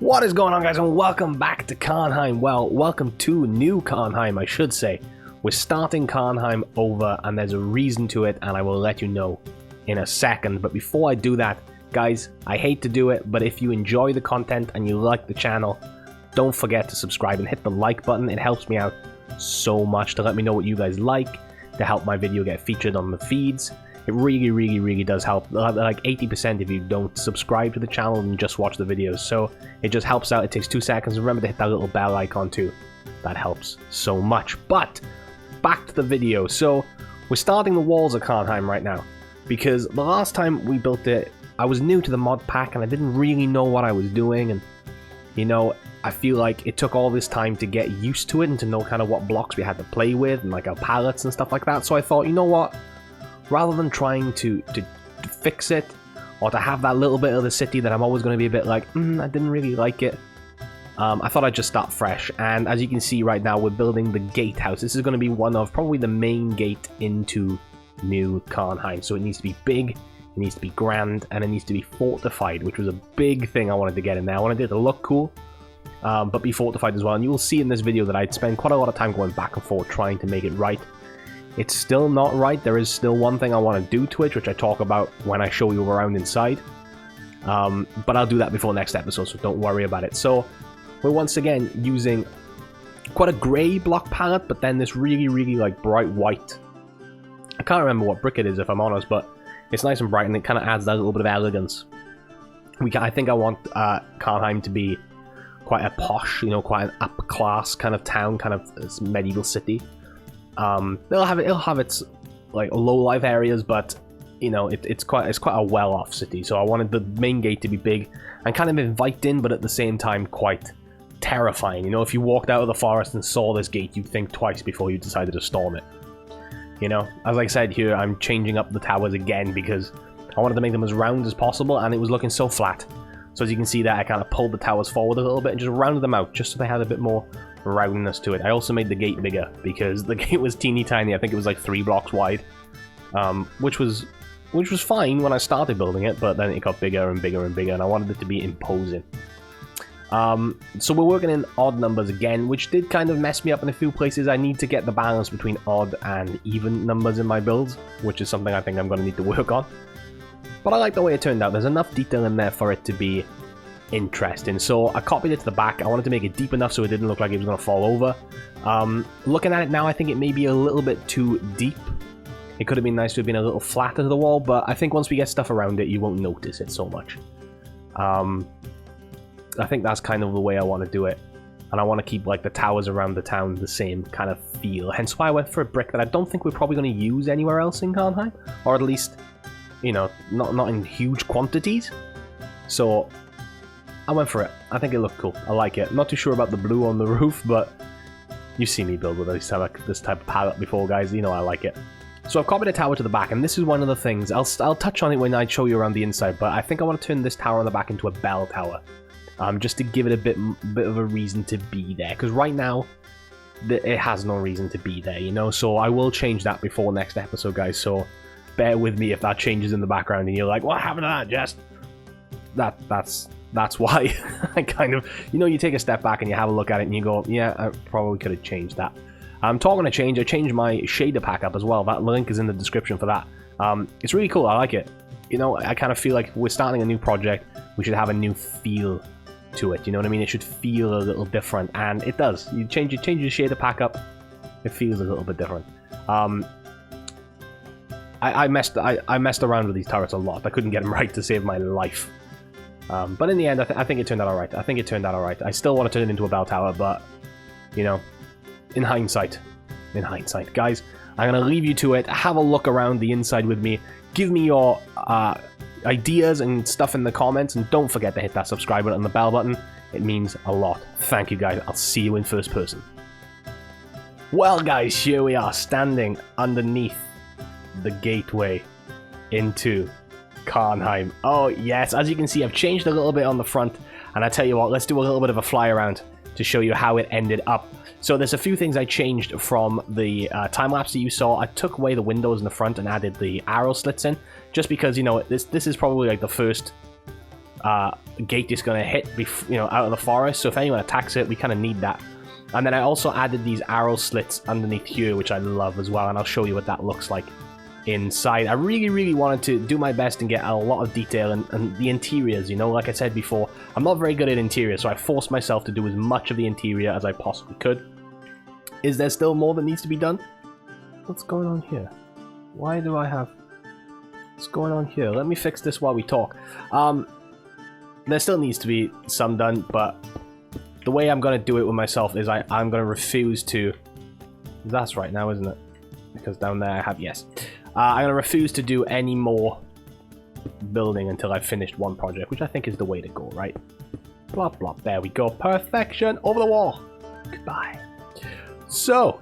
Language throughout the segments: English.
What is going on, guys, and welcome back to Caernheim. Well, welcome to new Caernheim, I should say. We're starting Caernheim over, and there's a reason to it, and I will let you know in a second. But before I do that, guys, I hate to do it, but if you enjoy the content and you like the channel, don't forget to subscribe and hit the like button. It helps me out so much to let me know what you guys like, to help my video get featured on the feeds. It really does help. Like 80% if you don't subscribe to the channel and just watch the videos. So it just helps out. It takes 2 seconds. Remember to hit that little bell icon too. That helps so much. But back to the video. So we're starting the walls of Caernheim right now, because the last time we built it, I was new to the mod pack and I didn't really know what I was doing. And you know, I feel like it took all this time to get used to it and to know kind of what blocks we had to play with and like our palettes and stuff like that. So I thought, you know what? Rather than trying to fix it, or to have that little bit of the city that I'm always going to be a bit like, I didn't really like it, I thought I'd just start fresh. And as you can see right now, we're building the gatehouse. This is going to be one of probably the main gate into new Caernheim. So it needs to be big, it needs to be grand, and it needs to be fortified, which was a big thing I wanted to get in there. I wanted it to look cool, but be fortified as well. And you will see in this video that I'd spend quite a lot of time going back and forth trying to make it right. It's still not right. There is still one thing I want to do to it, which I talk about when I show you around inside. But I'll do that before next episode, so don't worry about it. So we're once again using quite a grey block palette, but then this really like bright white. I can't remember what brick it is, if I'm honest, but it's nice and bright, and it kind of adds that little bit of elegance. I think I want Caernheim to be quite a posh, you know, quite an up-class kind of town, kind of medieval city. It'll have its like low life areas, but you know, it's quite a well-off city. So I wanted the main gate to be big and kind of inviting, but at the same time quite terrifying. You know, if you walked out of the forest and saw this gate, you'd think twice before you decided to storm it. You know, as I said here, I'm changing up the towers again because I wanted to make them as round as possible, and it was looking so flat. So as you can see there, I kind of pulled the towers forward a little bit and just rounded them out, just so they had a bit more roundness to it. I also made the gate bigger because the gate was teeny tiny. I think it was like 3 blocks wide, which was fine when I started building it, but then it got bigger and bigger and bigger, and I wanted it to be imposing. So we're working in odd numbers again, which did kind of mess me up in a few places. I need to get the balance between odd and even numbers in my builds, which is something I think I'm going to need to work on. But I like the way it turned out. There's enough detail in there for it to be interesting. So I copied it to the back. I wanted to make it deep enough so it didn't look like it was going to fall over. Looking at it now, I think it may be a little bit too deep. It could have been nice to have been a little flatter to the wall, but I think once we get stuff around it, you won't notice it so much. I think that's kind of the way I want to do it. And I want to keep like the towers around the town the same kind of feel. Hence why I went for a brick that I don't think we're probably going to use anywhere else in Caernheim. Or at least, you know, not in huge quantities. So I went for it. I think it looked cool. I like it. I'm not too sure about the blue on the roof, but you've seen me build with this type of palette before, guys. You know I like it. So I've copied a tower to the back, and this is one of the things. I'll touch on it when I show you around the inside, but I think I want to turn this tower on the back into a bell tower. Just to give it a bit of a reason to be there. Because right now, it has no reason to be there, you know? So I will change that before next episode, guys. So bear with me if that changes in the background and you're like, what happened to that, Jess? That's why. I kind of, you know, you take a step back and you have a look at it and you go, yeah, I probably could have changed that. I'm talking to change. I changed my shader pack up as well. That link is in the description for that. It's really cool. I like it. You know, I kind of feel like we're starting a new project. We should have a new feel to it. You know what I mean? It should feel a little different, and it does. You change your shader pack up, it feels a little bit different. I messed around with these turrets a lot. I couldn't get them right to save my life. But in the end, I think it turned out alright. I still want to turn it into a bell tower, but, you know, in hindsight, guys, I'm going to leave you to it. Have a look around the inside with me. Give me your ideas and stuff in the comments, and don't forget to hit that subscribe button and the bell button. It means a lot. Thank you, guys. I'll see you in first person. Well, guys, here we are standing underneath the gateway into Caernheim. Oh yes, as you can see, I've changed a little bit on the front, and I tell you what, let's do a little bit of a fly around to show you how it ended up. So there's a few things I changed from the time-lapse that you saw. I took away the windows in the front and added the arrow slits in, just because, you know, this is probably like the first gate is going to hit, out of the forest. So if anyone attacks it, we kind of need that. And then I also added these arrow slits underneath here, which I love as well. And I'll show you what that looks like inside. I really, really wanted to do my best and get a lot of detail and the interiors, like I said before, I'm not very good at interior, so I forced myself to do as much of the interior as I possibly could. Is there still more that needs to be done? What's going on here? Why do I have... What's going on here? Let me fix this while we talk. There still needs to be some done, but the way I'm going to do it with myself is I'm going to refuse to... That's right now, isn't it? Because down there I have... Yes. I'm going to refuse to do any more building until I've finished one project, which I think is the way to go, right? Blah, blah. There we go. Perfection. Over the wall. Goodbye. So,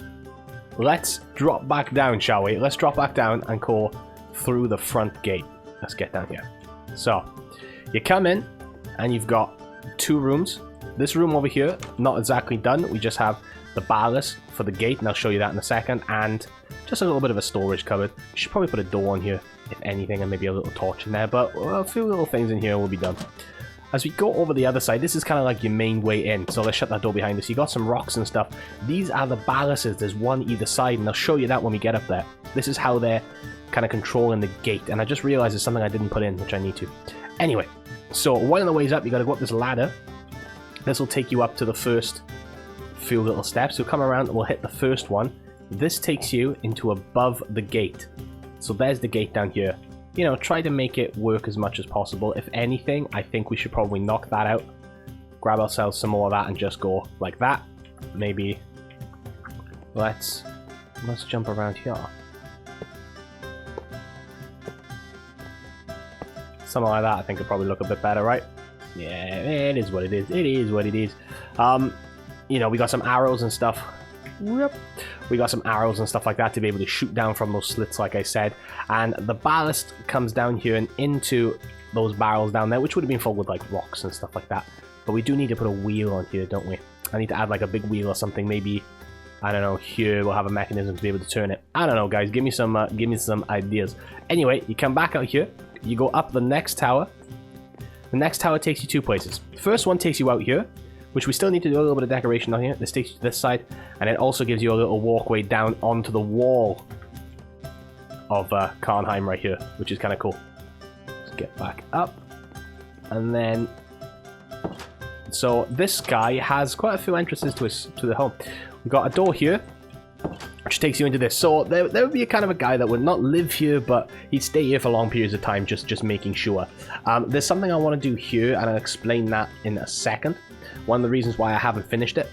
let's drop back down, shall we? Let's drop back down and go through the front gate. Let's get down here. So, you come in, and you've got 2 rooms. This room over here, not exactly done. We just have the ballast for the gate, and I'll show you that in a second, and just a little bit of a storage cupboard. You should probably put a door on here, if anything, and maybe a little torch in there, but a few little things in here will be done. As we go over the other side, this is kind of like your main way in, so let's shut that door behind us. You got some rocks and stuff. These are the ballasts. There's one either side, and I'll show you that when we get up there. This is how they're kind of controlling the gate, and I just realized there's something I didn't put in, which I need to. Anyway, so one of the ways up, you got to go up this ladder. This will take you up to the first few little steps. So come around and we'll hit the first one. This takes you into above the gate. So there's the gate down here. Try to make it work as much as possible. If anything, I think we should probably knock that out. Grab ourselves some more of that and just go like that. Maybe let's jump around here. Something like that I think would probably look a bit better, right? Yeah, it is what it is. It is what it is. We got some arrows and stuff. Yep. We got some arrows and stuff like that to be able to shoot down from those slits, like I said. And the ballast comes down here and into those barrels down there, which would have been filled with like rocks and stuff like that. But we do need to put a wheel on here, don't we? I need to add like a big wheel or something. Maybe, I don't know, here we'll have a mechanism to be able to turn it. I don't know, guys. Give me some ideas. Anyway, you come back out here. You go up the next tower. The next tower takes you 2 places. The first one takes you out here, which we still need to do a little bit of decoration on here. This takes you to this side, and it also gives you a little walkway down onto the wall of Caernheim right here, which is kind of cool. Let's get back up. And then... So this guy has quite a few entrances to the home. We've got a door here, which takes you into this. So there would be a kind of a guy that would not live here, but he'd stay here for long periods of time, just making sure. There's something I want to do here, and I'll explain that in a second. One of the reasons why I haven't finished it.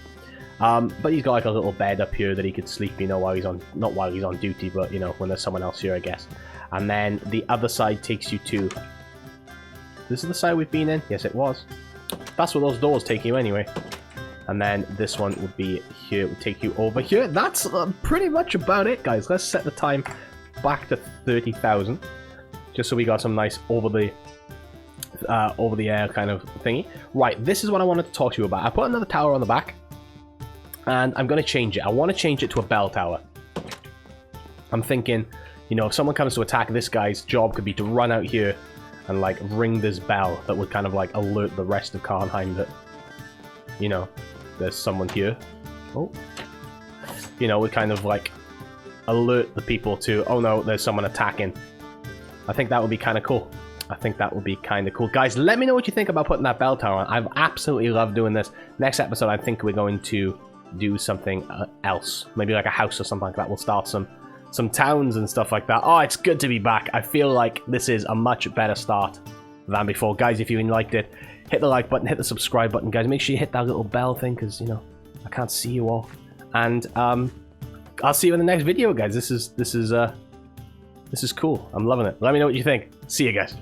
But he's got like a little bed up here that he could sleep, while he's on, not while he's on duty, but when there's someone else here, I guess. And then the other side takes you to... This is the side we've been in? Yes, it was. That's where those doors take you anyway. And then this one would be here, would take you over here. That's pretty much about it, guys. Let's set the time back to 30,000. Just so we got some nice over the air kind of thingy. Right, this is what I wanted to talk to you about. I put another tower on the back, and I'm going to change it. I want to change it to a bell tower. I'm thinking, if someone comes to attack, this guy's job could be to run out here and like ring this bell that would kind of like alert the rest of Caernheim that, there's someone here. Oh. Would kind of like alert the people to, oh no, there's someone attacking. I think that would be kind of cool. I think that would be kind of cool. Guys, let me know what you think about putting that bell tower on. I've absolutely loved doing this. Next episode, I think we're going to do something else. Maybe like a house or something like that. We'll start some towns and stuff like that. Oh, it's good to be back. I feel like this is a much better start than before. Guys, if you liked it, hit the like button, hit the subscribe button. Guys, make sure you hit that little bell thing because, I can't see you all. And I'll see you in the next video, guys. This is cool. I'm loving it. Let me know what you think. See you guys.